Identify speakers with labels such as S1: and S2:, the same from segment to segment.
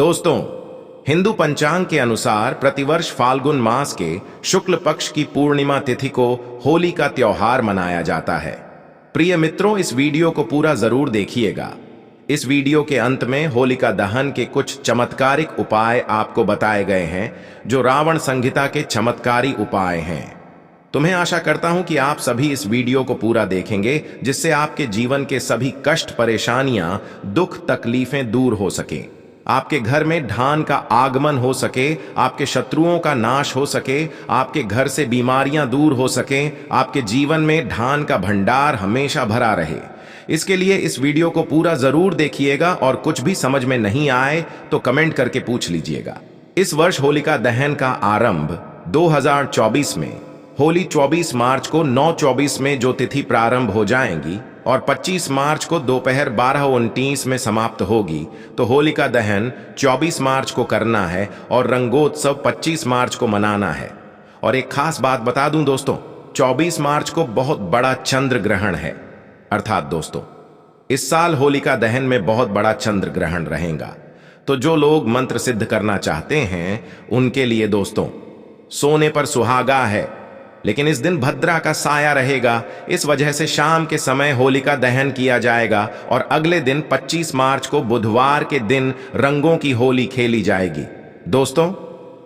S1: दोस्तों, हिंदू पंचांग के अनुसार प्रतिवर्ष फाल्गुन मास के शुक्ल पक्ष की पूर्णिमा तिथि को होली का त्योहार मनाया जाता है। प्रिय मित्रों, इस वीडियो को पूरा जरूर देखिएगा। इस वीडियो के अंत में होलिका दहन के कुछ चमत्कारिक उपाय आपको बताए गए हैं, जो रावण संहिता के चमत्कारी उपाय हैं। तो मैं आशा करता हूं कि आप सभी इस वीडियो को पूरा देखेंगे, जिससे आपके जीवन के सभी कष्ट, परेशानियां, दुख, तकलीफें दूर हो सके, आपके घर में धन का आगमन हो सके, आपके शत्रुओं का नाश हो सके, आपके घर से बीमारियां दूर हो सके, आपके जीवन में धन का भंडार हमेशा भरा रहे। इसके लिए इस वीडियो को पूरा जरूर देखिएगा और कुछ भी समझ में नहीं आए तो कमेंट करके पूछ लीजिएगा। इस वर्ष होलिका दहन का आरंभ 2024 में होली 24 मार्च को 9:24 में जो तिथि प्रारंभ हो जाएंगी और 25 मार्च को दोपहर 12:29 में समाप्त होगी, तो होलिका दहन 24 मार्च को करना है और रंगोत्सव 25 मार्च को मनाना है। और एक खास बात बता दूं दोस्तों, 24 मार्च को बहुत बड़ा चंद्र ग्रहण है। अर्थात दोस्तों, इस साल होलिका दहन में बहुत बड़ा चंद्र ग्रहण रहेगा। तो जो लोग मंत्र सिद्ध करना चाहते हैं उनके लिए दोस्तों, सोने पर सुहागा है, लेकिन इस दिन भद्रा का साया रहेगा। इस वजह से शाम के समय होलिका दहन किया जाएगा और अगले दिन 25 मार्च को बुधवार के दिन रंगों की होली खेली जाएगी। दोस्तों,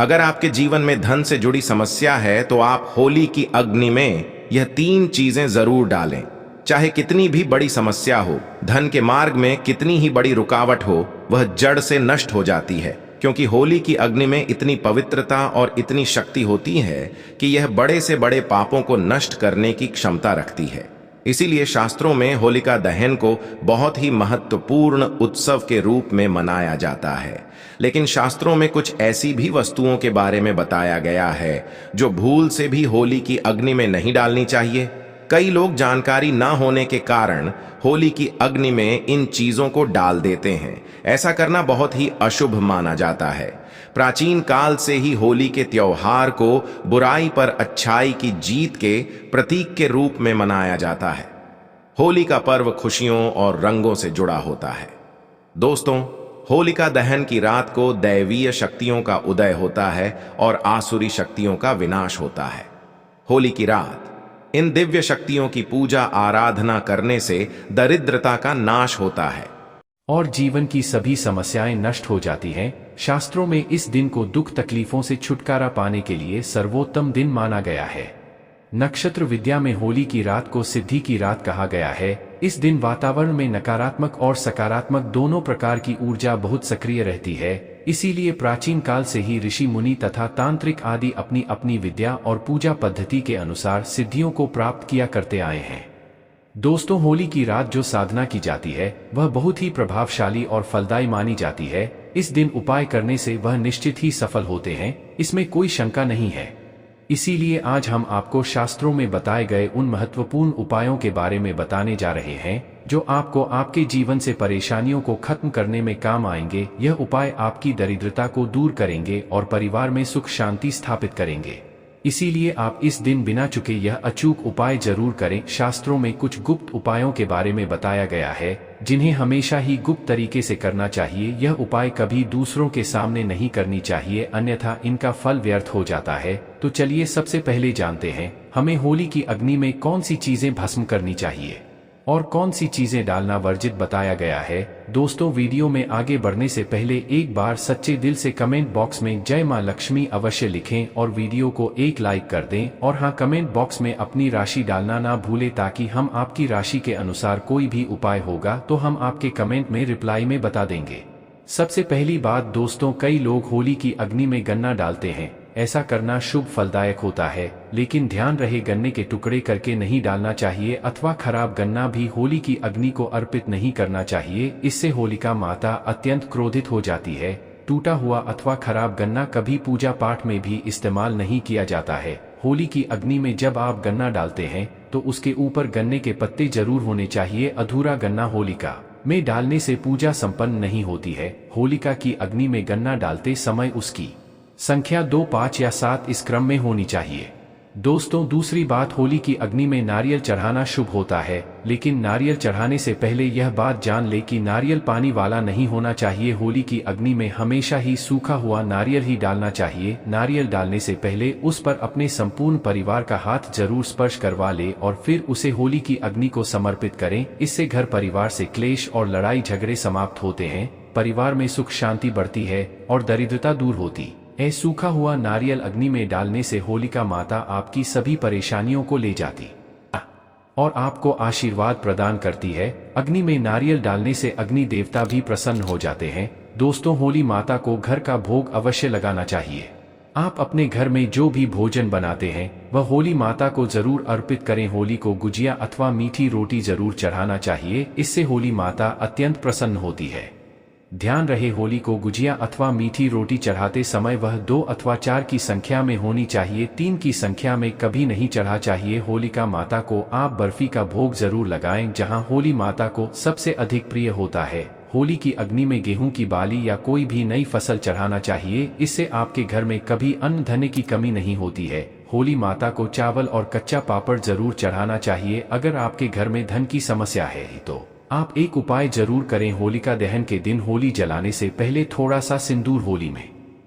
S1: अगर आपके जीवन में धन से जुड़ी समस्या है तो आप होली की अग्नि में यह 3 चीजें जरूर डालें। चाहे कितनी भी बड़ी समस्या हो, धन के मार्ग में कितनी ही बड़ी रुकावट हो, वह जड़ से नष्ट हो जाती है, क्योंकि होली की अग्नि में इतनी पवित्रता और इतनी शक्ति होती है कि यह बड़े से बड़े पापों को नष्ट करने की क्षमता रखती है। इसीलिए शास्त्रों में होलिका दहन को बहुत ही महत्वपूर्ण उत्सव के रूप में मनाया जाता है। लेकिन शास्त्रों में कुछ ऐसी भी वस्तुओं के बारे में बताया गया है जो भूल से भी होली की अग्नि में नहीं डालनी चाहिए। कई लोग जानकारी न होने के कारण होली की अग्नि में इन चीजों को डाल देते हैं। ऐसा करना बहुत ही अशुभ माना जाता है। प्राचीन काल से ही होली के त्योहार को बुराई पर अच्छाई की जीत के प्रतीक के रूप में मनाया जाता है। होली का पर्व खुशियों और रंगों से जुड़ा होता है। दोस्तों, होलिका दहन की रात को दैवीय शक्तियों का उदय होता है और आसुरी शक्तियों का विनाश होता है। होली की रात इन दिव्य शक्तियों की पूजा आराधना करने से दरिद्रता का नाश होता है
S2: और जीवन की सभी समस्याएं नष्ट हो जाती हैं। शास्त्रों में इस दिन को दुख तकलीफों से छुटकारा पाने के लिए सर्वोत्तम दिन माना गया है। नक्षत्र विद्या में होली की रात को सिद्धि की रात कहा गया है। इस दिन वातावरण में नकारात्मक और सकारात्मक दोनों प्रकार की ऊर्जा बहुत सक्रिय रहती है। इसीलिए प्राचीन काल से ही ऋषि मुनि तथा तांत्रिक आदि अपनी अपनी विद्या और पूजा पद्धति के अनुसार सिद्धियों को प्राप्त किया करते आए हैं। दोस्तों, होली की रात जो साधना की जाती है वह बहुत ही प्रभावशाली और फलदायी मानी जाती है। इस दिन उपाय करने से वह निश्चित ही सफल होते हैं, इसमें कोई शंका नहीं है। इसीलिए आज हम आपको शास्त्रों में बताए गए उन महत्वपूर्ण उपायों के बारे में बताने जा रहे हैं जो आपको आपके जीवन से परेशानियों को खत्म करने में काम आएंगे। यह उपाय आपकी दरिद्रता को दूर करेंगे और परिवार में सुख शांति स्थापित करेंगे। इसीलिए आप इस दिन बिना चुके यह अचूक उपाय जरूर करें। शास्त्रों में कुछ गुप्त उपायों के बारे में बताया गया है जिन्हें हमेशा ही गुप्त तरीके से करना चाहिए। यह उपाय कभी दूसरों के सामने नहीं करनी चाहिए, अन्यथा इनका फल व्यर्थ हो जाता है। तो चलिए सबसे पहले जानते हैं हमें होली की अग्नि में कौन सी चीजें भस्म करनी चाहिए और कौन सी चीजें डालना वर्जित बताया गया है। दोस्तों, वीडियो में आगे बढ़ने से पहले एक बार सच्चे दिल से कमेंट बॉक्स में जय मां लक्ष्मी अवश्य लिखें और वीडियो को एक लाइक कर दें। और हाँ, कमेंट बॉक्स में अपनी राशि डालना ना भूलें, ताकि हम आपकी राशि के अनुसार कोई भी उपाय होगा तो हम आपके कमेंट में रिप्लाई में बता देंगे। सबसे पहली बात दोस्तों, कई लोग होली की अग्नि में गन्ना डालते हैं। ऐसा करना शुभ फलदायक होता है, लेकिन ध्यान रहे गन्ने के टुकड़े करके नहीं डालना चाहिए अथवा खराब गन्ना भी होली की अग्नि को अर्पित नहीं करना चाहिए। इससे होलिका माता अत्यंत क्रोधित हो जाती है। टूटा हुआ अथवा खराब गन्ना कभी पूजा पाठ में भी इस्तेमाल नहीं किया जाता है। होली की अग्नि में जब आप गन्ना डालते हैं तो उसके ऊपर गन्ने के पत्ते जरूर होने चाहिए। अधूरा गन्ना होलिका में डालने से पूजा संपन्न नहीं होती है। होलिका की अग्नि में गन्ना डालते समय उसकी संख्या 2, 5 या 7 इस क्रम में होनी चाहिए। दोस्तों, दूसरी बात, होली की अग्नि में नारियल चढ़ाना शुभ होता है, लेकिन नारियल चढ़ाने से पहले यह बात जान ले कि नारियल पानी वाला नहीं होना चाहिए। होली की अग्नि में हमेशा ही सूखा हुआ नारियल ही डालना चाहिए। नारियल डालने से पहले उस पर अपने संपूर्ण परिवार का हाथ जरूर स्पर्श करवा ले और फिर उसे होली की अग्नि को समर्पित करें। इससे घर परिवार से क्लेश और लड़ाई झगड़े समाप्त होते हैं, परिवार में सुख शांति बढ़ती है और दरिद्रता दूर होती है। सूखा हुआ नारियल अग्नि में डालने से होलिका माता आपकी सभी परेशानियों को ले जाती और आपको आशीर्वाद प्रदान करती है। अग्नि में नारियल डालने से अग्नि देवता भी प्रसन्न हो जाते हैं। दोस्तों, होली माता को घर का भोग अवश्य लगाना चाहिए। आप अपने घर में जो भी भोजन बनाते हैं वह होली माता को जरूर अर्पित करें। होली को गुजिया अथवा मीठी रोटी जरूर चढ़ाना चाहिए, इससे होली माता अत्यंत प्रसन्न होती है। ध्यान रहे, होली को गुजिया अथवा मीठी रोटी चढ़ाते समय वह 2 अथवा 4 की संख्या में होनी चाहिए, 3 की संख्या में कभी नहीं चढ़ा चाहिए। होलिका माता को आप बर्फी का भोग जरूर लगाएं, जहां होली माता को सबसे अधिक प्रिय होता है। होली की अग्नि में गेहूं की बाली या कोई भी नई फसल चढ़ाना चाहिए, इससे आपके घर में कभी अन्न धन की कमी नहीं होती है। होली माता को चावल और कच्चा पापड़ जरूर चढ़ाना चाहिए। अगर आपके घर में धन की समस्या है तो आप एक उपाय जरूर करें। होलिका दहन के दिन होली जलाने से पहले थोड़ा सा सिंदूर होली में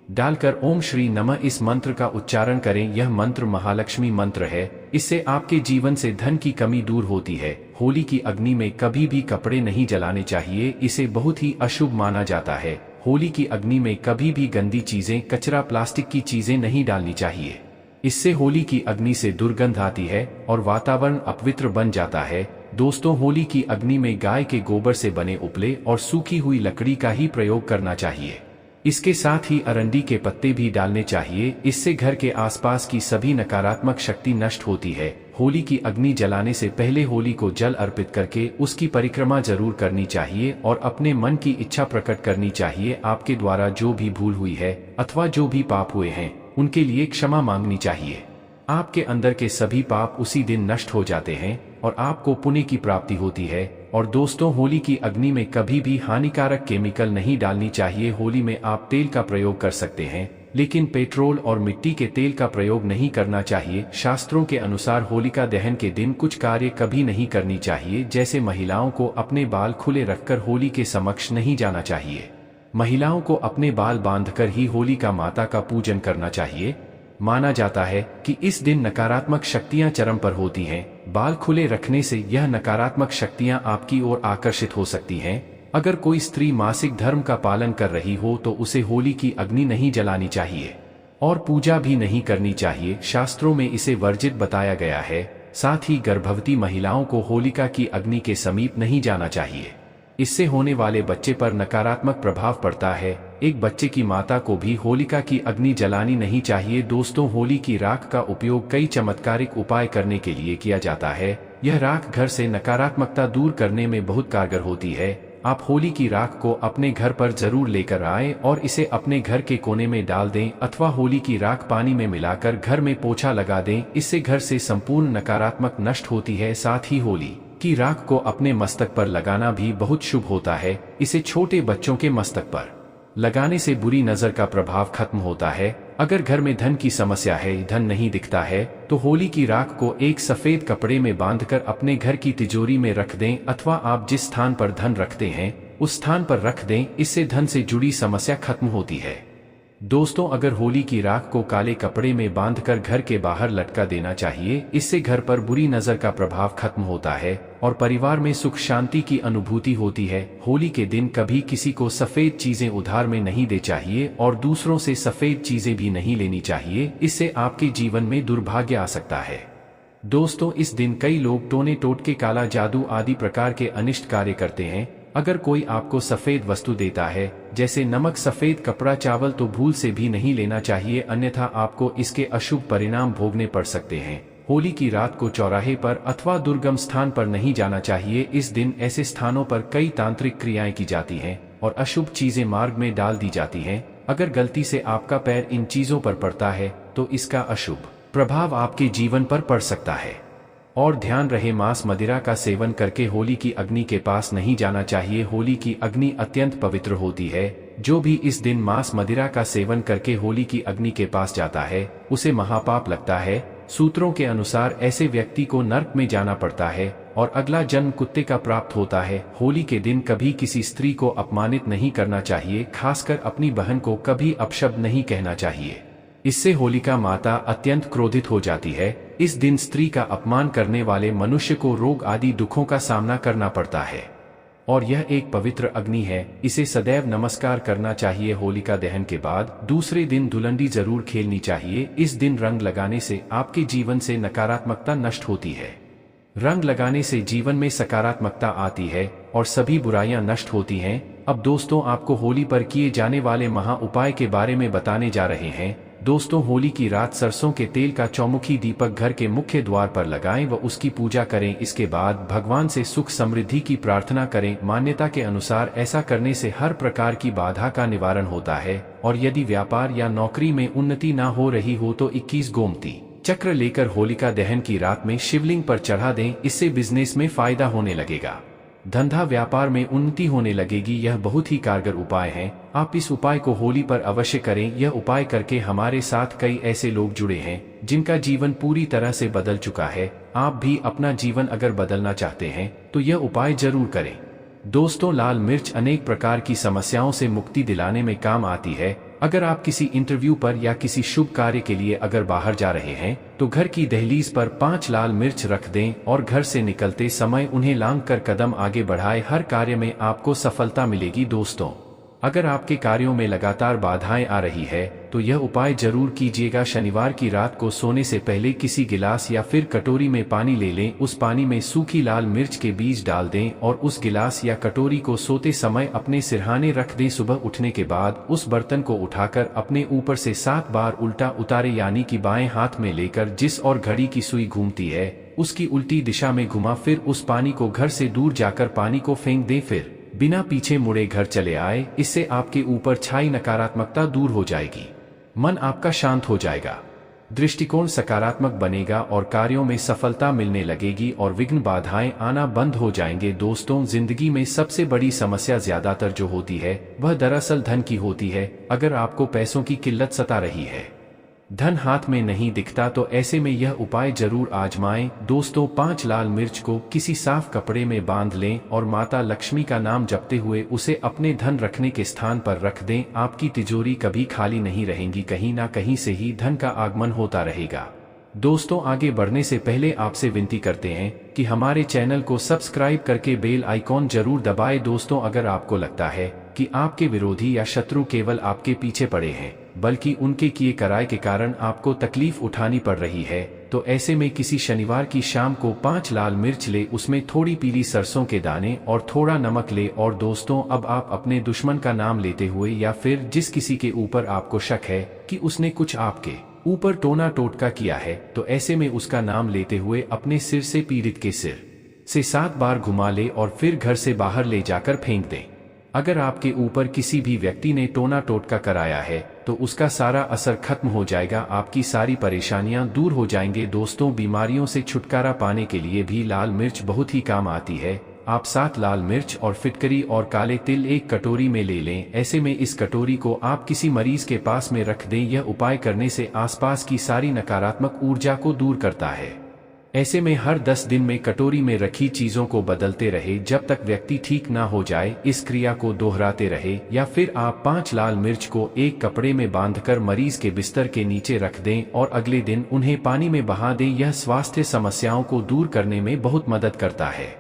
S2: डालकर ओम श्री नमः इस मंत्र का उच्चारण करें। यह मंत्र महालक्ष्मी मंत्र है, इससे आपके जीवन से धन की कमी दूर होती है। होली की अग्नि में कभी भी कपड़े नहीं जलाने चाहिए, इसे बहुत ही अशुभ माना जाता है। होली की अग्नि में कभी भी गंदी चीजें, कचरा, प्लास्टिक की चीजें नहीं डालनी चाहिए, इससे होली की अग्नि से दुर्गंध आती है और वातावरण अपवित्र बन जाता है। दोस्तों, होली की अग्नि में गाय के गोबर से बने उपले और सूखी हुई लकड़ी का ही प्रयोग करना चाहिए। इसके साथ ही अरंडी के पत्ते भी डालने चाहिए, इससे घर के आसपास की सभी नकारात्मक शक्ति नष्ट होती है। होली की अग्नि जलाने से पहले होली को जल अर्पित करके उसकी परिक्रमा जरूर करनी चाहिए और अपने मन की इच्छा प्रकट करनी चाहिए। आपके द्वारा जो भी भूल हुई है अथवा जो भी पाप हुए हैं उनके लिए क्षमा मांगनी चाहिए। आपके अंदर के सभी पाप उसी दिन नष्ट हो जाते हैं और आपको पुण्य की प्राप्ति होती है। और दोस्तों, होली की अग्नि में कभी भी हानिकारक केमिकल नहीं डालनी चाहिए। होली में आप तेल का प्रयोग कर सकते हैं, लेकिन पेट्रोल और मिट्टी के तेल का प्रयोग नहीं करना चाहिए। शास्त्रों के अनुसार होलिका दहन के दिन कुछ कार्य कभी नहीं करनी चाहिए, जैसे महिलाओं को अपने बाल खुले रखकर होली के समक्ष नहीं जाना चाहिए। महिलाओं को अपने बाल बांधकर ही होलिका माता का पूजन करना चाहिए। माना जाता है कि इस दिन नकारात्मक शक्तियां चरम पर होती हैं। बाल खुले रखने से यह नकारात्मक शक्तियां आपकी ओर आकर्षित हो सकती हैं। अगर कोई स्त्री मासिक धर्म का पालन कर रही हो तो उसे होली की अग्नि नहीं जलानी चाहिए और पूजा भी नहीं करनी चाहिए। शास्त्रों में इसे वर्जित बताया गया है। साथ ही गर्भवती महिलाओं को होलिका की अग्नि के समीप नहीं जाना चाहिए, इससे होने वाले बच्चे पर नकारात्मक प्रभाव पड़ता है। एक बच्चे की माता को भी होलिका की अग्नि जलानी नहीं चाहिए। दोस्तों, होली की राख का उपयोग कई चमत्कारिक उपाय करने के लिए किया जाता है। यह राख घर से नकारात्मकता दूर करने में बहुत कारगर होती है। आप होली की राख को अपने घर पर जरूर लेकर आएं और इसे अपने घर के कोने में डाल दें अथवा होली की राख पानी में मिलाकर घर में पोछा लगा दें, इससे घर से संपूर्ण नकारात्मक नष्ट होती है। साथ ही होली की राख को अपने मस्तक पर लगाना भी बहुत शुभ होता है। इसे छोटे बच्चों के मस्तक पर लगाने से बुरी नजर का प्रभाव खत्म होता है। अगर घर में धन की समस्या है, धन नहीं दिखता है, तो होली की राख को एक सफेद कपड़े में बांधकर अपने घर की तिजोरी में रख दें अथवा आप जिस स्थान पर धन रखते हैं उस स्थान पर रख दें, इससे धन से जुड़ी समस्या खत्म होती है। दोस्तों, अगर होली की राख को काले कपड़े में बांधकर घर के बाहर लटका देना चाहिए, इससे घर पर बुरी नजर का प्रभाव खत्म होता है और परिवार में सुख शांति की अनुभूति होती है। होली के दिन कभी किसी को सफेद चीजें उधार में नहीं दे चाहिए और दूसरों से सफेद चीजें भी नहीं लेनी चाहिए, इससे आपके जीवन में दुर्भाग्य आ सकता है। दोस्तों, इस दिन कई लोग टोने टोटके, काला जादू आदि प्रकार के अनिष्ट कार्य करते हैं। अगर कोई आपको सफेद वस्तु देता है जैसे नमक, सफेद कपड़ा, चावल, तो भूल से भी नहीं लेना चाहिए, अन्यथा आपको इसके अशुभ परिणाम भोगने पड़ सकते हैं। होली की रात को चौराहे पर अथवा दुर्गम स्थान पर नहीं जाना चाहिए। इस दिन ऐसे स्थानों पर कई तांत्रिक क्रियाएं की जाती हैं और अशुभ चीजें मार्ग में डाल दी जाती हैं। अगर गलती से आपका पैर इन चीजों पर पड़ता है तो इसका अशुभ प्रभाव आपके जीवन पर पड़ सकता है। और ध्यान रहे, मांस मदिरा का सेवन करके होली की अग्नि के पास नहीं जाना चाहिए। होली की अग्नि अत्यंत पवित्र होती है। जो भी इस दिन मांस मदिरा का सेवन करके होली की अग्नि के पास जाता है उसे महापाप लगता है। सूत्रों के अनुसार ऐसे व्यक्ति को नर्क में जाना पड़ता है और अगला जन्म कुत्ते का प्राप्त होता है। होली के दिन कभी किसी स्त्री को अपमानित नहीं करना चाहिए, खासकर अपनी बहन को कभी अपशब्द नहीं कहना चाहिए। इससे होलिका माता अत्यंत क्रोधित हो जाती है। इस दिन स्त्री का अपमान करने वाले मनुष्य को रोग आदि दुखों का सामना करना पड़ता है और यह एक पवित्र अग्नि है, इसे सदैव नमस्कार करना चाहिए। होलिका दहन के बाद दूसरे दिन धुलंडी जरूर खेलनी चाहिए। इस दिन रंग लगाने से आपके जीवन से नकारात्मकता नष्ट होती है। रंग लगाने से जीवन में सकारात्मकता आती है और सभी बुराइयां नष्ट होती हैं। अब दोस्तों, आपको होली पर किए जाने वाले महा उपाय के बारे में बताने जा रहे हैं। दोस्तों, होली की रात सरसों के तेल का चौमुखी दीपक घर के मुख्य द्वार पर लगाएं व उसकी पूजा करें। इसके बाद भगवान से सुख समृद्धि की प्रार्थना करें। मान्यता के अनुसार ऐसा करने से हर प्रकार की बाधा का निवारण होता है और यदि व्यापार या नौकरी में उन्नति ना हो रही हो तो 21 गोमती चक्र लेकर होलिका दहन की रात में शिवलिंग पर चढ़ा दें। इससे बिजनेस में फायदा होने लगेगा, धंधा व्यापार में उन्नति होने लगेगी। यह बहुत ही कारगर उपाय है। आप इस उपाय को होली पर अवश्य करें। यह उपाय करके हमारे साथ कई ऐसे लोग जुड़े हैं जिनका जीवन पूरी तरह से बदल चुका है। आप भी अपना जीवन अगर बदलना चाहते हैं तो यह उपाय जरूर करें। दोस्तों, लाल मिर्च अनेक प्रकार की समस्याओं से मुक्ति दिलाने में काम आती है। अगर आप किसी इंटरव्यू पर या किसी शुभ कार्य के लिए अगर बाहर जा रहे हैं तो घर की दहलीज पर 5 लाल मिर्च रख दें और घर से निकलते समय उन्हें लांघ कर कदम आगे बढ़ाएं। हर कार्य में आपको सफलता मिलेगी। दोस्तों, अगर आपके कार्यों में लगातार बाधाएं आ रही है तो यह उपाय जरूर कीजिएगा। शनिवार की रात को सोने से पहले किसी गिलास या फिर कटोरी में पानी ले लें। उस पानी में सूखी लाल मिर्च के बीज डाल दें और उस गिलास या कटोरी को सोते समय अपने सिरहाने रख दें। सुबह उठने के बाद उस बर्तन को उठाकर अपने ऊपर से 7 बार उल्टा उतारे, यानी कि बाएं हाथ में लेकर जिस और घड़ी की सुई घूमती है उसकी उल्टी दिशा में घुमा, फिर उस पानी को घर से दूर जाकर पानी को फेंक दें। फिर बिना पीछे मुड़े घर चले आए। इससे आपके ऊपर छाई नकारात्मकता दूर हो जाएगी, मन आपका शांत हो जाएगा, दृष्टिकोण सकारात्मक बनेगा और कार्यों में सफलता मिलने लगेगी और विघ्न बाधाएं आना बंद हो जाएंगे। दोस्तों, जिंदगी में सबसे बड़ी समस्या ज्यादातर जो होती है वह दरअसल धन की होती है। अगर आपको पैसों की किल्लत सता रही है, धन हाथ में नहीं दिखता, तो ऐसे में यह उपाय जरूर आजमाएं। दोस्तों, 5 लाल मिर्च को किसी साफ कपड़े में बांध लें और माता लक्ष्मी का नाम जपते हुए उसे अपने धन रखने के स्थान पर रख दें। आपकी तिजोरी कभी खाली नहीं रहेंगी, कहीं ना कहीं से ही धन का आगमन होता रहेगा। दोस्तों, आगे बढ़ने से पहले आपसे विनती करते हैं कि हमारे चैनल को सब्सक्राइब करके बेल आइकॉन जरूर दबाएं। दोस्तों, अगर आपको लगता है कि आपके विरोधी या शत्रु केवल आपके पीछे पड़े हैं बल्कि उनके किए कराए के कारण आपको तकलीफ उठानी पड़ रही है, तो ऐसे में किसी शनिवार की शाम को 5 लाल मिर्च ले, उसमें थोड़ी पीली सरसों के दाने और थोड़ा नमक ले। और दोस्तों, अब आप अपने दुश्मन का नाम लेते हुए या फिर जिस किसी के ऊपर आपको शक है कि उसने कुछ आपके ऊपर टोना टोटका किया है, तो ऐसे में उसका नाम लेते हुए अपने सिर से पीड़ित के सिर से 7 बार घुमा ले और फिर घर से बाहर ले जाकर फेंक दें। अगर आपके ऊपर किसी भी व्यक्ति ने टोना टोटका कराया है तो उसका सारा असर खत्म हो जाएगा, आपकी सारी परेशानियां दूर हो जाएंगे। दोस्तों, बीमारियों से छुटकारा पाने के लिए भी लाल मिर्च बहुत ही काम आती है। आप 7 लाल मिर्च और फिटकरी और काले तिल एक कटोरी में ले लें। ऐसे में इस कटोरी को आप किसी मरीज के पास में रख दें। यह उपाय करने से आसपास की सारी नकारात्मक ऊर्जा को दूर करता है। ऐसे में हर 10 दिन में कटोरी में रखी चीजों को बदलते रहे जब तक व्यक्ति ठीक ना हो जाए। इस क्रिया को दोहराते रहे। या फिर आप 5 लाल मिर्च को एक कपड़े में बांधकर मरीज के बिस्तर के नीचे रख दें और अगले दिन उन्हें पानी में बहा दें। यह स्वास्थ्य समस्याओं को दूर करने में बहुत मदद करता है।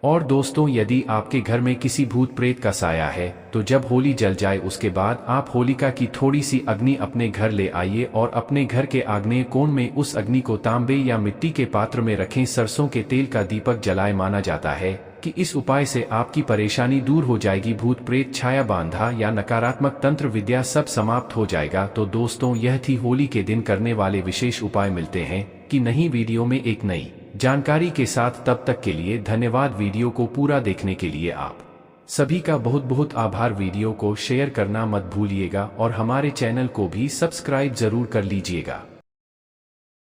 S2: और दोस्तों, यदि आपके घर में किसी भूत प्रेत का साया है तो जब होली जल जाए उसके बाद आप होलिका की थोड़ी सी अग्नि अपने घर ले आइए और अपने घर के आग्नेय कोण में उस अग्नि को तांबे या मिट्टी के पात्र में रखें। सरसों के तेल का दीपक जलाए। माना जाता है कि इस उपाय से आपकी परेशानी दूर हो जाएगी, भूत प्रेत छाया बांधा या नकारात्मक तंत्र विद्या सब समाप्त हो जाएगा। तो दोस्तों, यह थी होली के दिन करने वाले विशेष उपाय। मिलते हैं कि नई वीडियो में एक नई जानकारी के साथ। तब तक के लिए धन्यवाद। वीडियो को पूरा देखने के लिए आप सभी का बहुत बहुत आभार। वीडियो को शेयर करना मत भूलिएगा और हमारे चैनल को भी सब्सक्राइब जरूर कर लीजिएगा।